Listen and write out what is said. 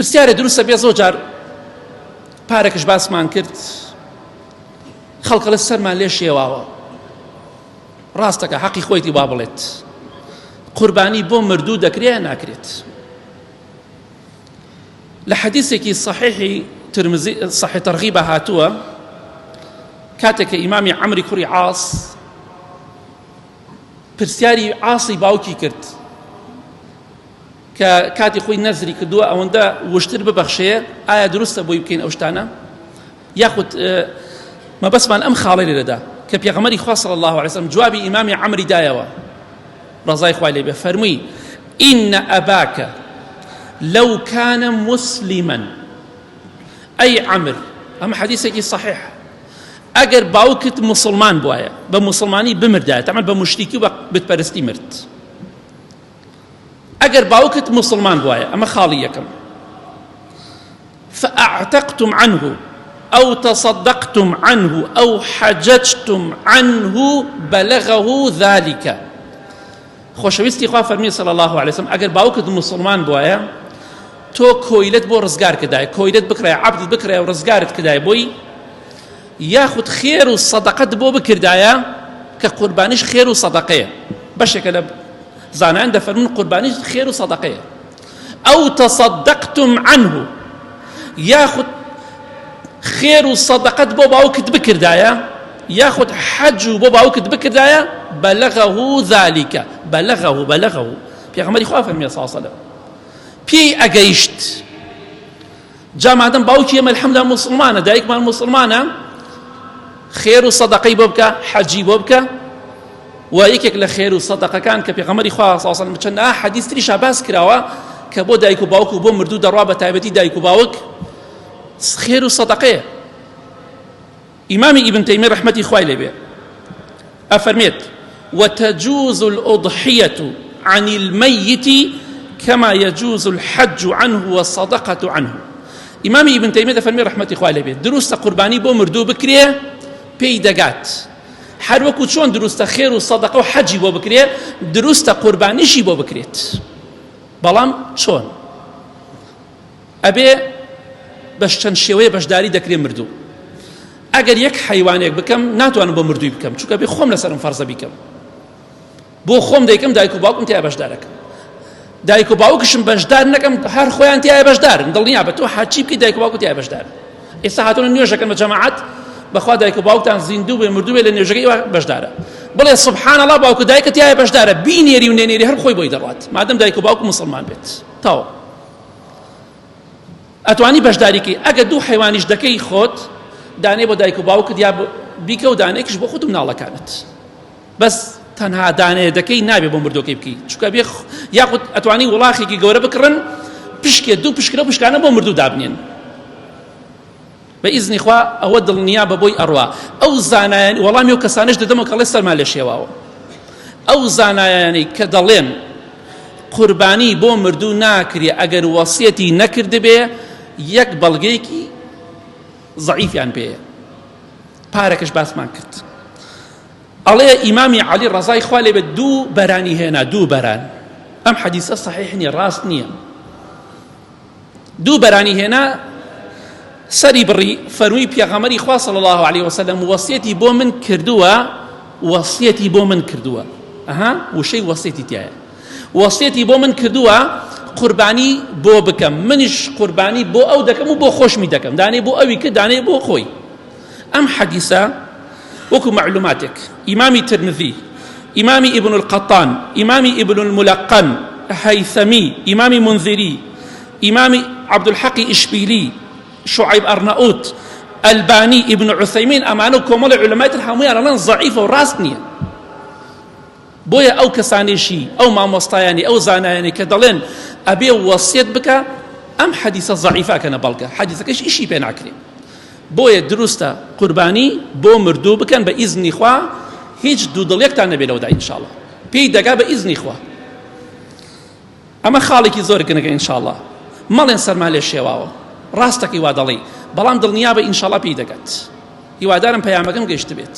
پرسیارە دروستە بێ زۆر جار پارێکش باسمان کرد خەڵکە لە سەرمان لێ شێواوە ڕاستەکە حەقی خۆیتی وا بڵێت قوربانی بۆ مردوو دەکرێت ناکرێت لە حەدیثێکی صحیحی ترمزی صحیح تەرغیبە هاتووە کاتێککە ئیمامی عەمری کوڕی عاص پرسیاری عاصی باوکی کرد کە کاتی خۆی نەزری کردووە ئەوەندە وشتر ببەخشێ ئایا دروستە بۆی بکەین ئەو شتانە یاخود مەبەسمان ئەم خاڵەی لێرەدا کە پێغەمبەری خوا صلی الله علیه وسلم جوابی ئیمامی عەمری دایەوە ڕەزای خوای لێ بێ فەرمووی ئین ئەباکە لو كان مسلما أي عمر أما حديثك صحيح أجر باوكت مسلمان بوايا بمسلماني بمردايا تعمل بمشركي بتبرستي مرت أجر باوكت مسلمان بوايا أما خاليكم فأعتقتم عنه أو تصدقتم عنه أو حججتم عنه بلغه ذلك خوشويستي خوا فرمي صلى الله عليه وسلم أجر باوكت مسلمان بوايا تۆ کۆیلت بۆ ڕزگار کردای کۆیلت بکرای عەبدت بکرای و ڕزگارت کردای بۆی یاخود خێر و سەدەقەت بۆ بکردایە کە قوربانیش خێر و سەدەقەیە بەشێکە لە زانایان دەفەرمون قوربانیش خێر و سەدەقەیە ئەو تەصەدەقتم عنه یاخود خێر و سەدەقەت بۆ باوکت بکردایە یاخود حەج و بۆ باوکت بکردایە بەلەغەه ذەلیکە بەلەغەه پێغەمبەری خوا فەرمیە صلی الله علیه وسلم پێی ئەگەیشت جا مادەم باوکی ئێمە الحەمدوللا موسڵمانە دایکمان موسڵمانە خێر و سەدەقەی بۆ بکە حەجی بۆ بکە و یەکێک لە خێر و سەدەقەکان کە پێغەمبەری خوا صلی الله علیه وسلم چەندە حەدیث تریشا باس کراوە کە بۆ دایک و باوک و بۆ مردوو دەڕوا بە تایبەتی دایک و باوک خێر و سەدەقەیە ئیمامی ئیبن تەیمیە ڕەحمەتی خوای لێ بێ ئەفەرمێت وتجوز الأضحية عن الميت كما يجوز الحج عنه والصدقة عنه إمامي ابن تيمية فرمي رحمة إخوة لبيت دروست قرباني بو مردو بكريه بي دقات هر وكو چون دروست خير والصدقة وحجي بو بكريه دروست قرباني شي بو بكريت بلام چون أبي باش چند شوية باش داري دكري مردو اگر يك حيوانيك بكم ناتوان بو مردو بكم چونك أبي خوم لسرم فرض بكم بو خوم دايكم دايكو باوكم تيا باش دارك دایک و باوکشم بەشدار نەکەم هەر خۆیان تیایە بەشدارن دڵنیا بە تۆ حاچی بکەی دایک و باوکت تیایە بەشدار ئێستا هاتوونە نوێژەکەن بە جەماعەت بەخوا دایک و باوکتان زیندوو بێ مردوو بێ لە نوێژەکەی بەشدارە بڵێ سوبحان الله باوک و دایکت تیایە بەشدارە بینێری و نێنێری هەر خۆی بۆی دەڕوات مادەم دایک و باوک مسلمان بێت تاوە ئەتوانی بەشداریکەی ئەگە دوو حیوانیش دەکەی خۆت دانێ بۆ دایک و باوکت یا بیکە و دانەیەکیش بۆ خۆت و مناڵەکانت بەس تەنها دانێ دەکەی نابێ بۆ مردۆکەی بکەی چونکە بێ یاخود ئەتوانی وڵاخێکی گەورە بکڕن پشکێ دوو پشکرە پشکانە بۆ مردوو دابنێن بە ئیزنی خوا ئەوە دڵنیا بە بۆی ئەڕوا ئەو زانایانی وەڵامی ئەو کەسانش دەدەمەوە کە ئەڵێ سەرمان لێ شێواوە ئەو زانایانی کە دەڵێن قوربانی بۆ مردوو ناکرێ ئەگەر وەسیەتی نەکردبێ یەک بەڵگەیەکی زەعیفیان پێیە پارێکش باسمان کرد ئەڵێ ئیمامی عەلی ڕەزای خوا لێ بێت دوو بەرانی هێنا دوو بەران ئەم حەدیثە صحیح نییە ڕاست نییە دوو بەرانی هێنا سەری بڕی فەرمووی پێغەمبەری خوا صلی الله علیه وسلم وەسیەتی بۆ من کردووە وەسیەتی بۆ من کردووە ئەها وشەی وەسیەتی تایە وەسیەتی بۆ من کردووە قوربانی بۆ بکەم منیش قوربانی بۆ ئەو دەکەم و بۆ خۆشمی دەکەم دانێ بۆ ئەوی کرد دانێ بۆ خۆی ئەم حەدیثە وكو معلوماتك إمامي ترمذي إمامي ابن القطان إمامي ابن الملقن هيثمي إمامي منذري إمامي عبد الحق إشبيلي شعيب أرناؤوت الباني ابن عثيمين أمانو كمال علماء الحموية لأنه ضعيفة وراسنية بويا أو كسانيشي أو ما مستياني أو زاناني كدلين أبي وصيت بك أم حديثة ضعيفة كان بلقى حديثة كيش إشي بين عكري بۆیە دروستە قوربانی بۆ مردوو بکەن بە ئیزنی خوا هیچ دوودڵێکتان نەبێ لەوەدا ئینشاءالله پێی دەگا بە ئیزنی خوا ئەمە خاڵێکی زۆر گرنگە ئینشاءالله مەڵێن سەرمان لێ شێواوە ڕاستەکەی وا دەڵێ بەڵام دڵنیا بە ئینشاءالله پێی دەگات هیوادارم پەیامەکەم گەیشت بێت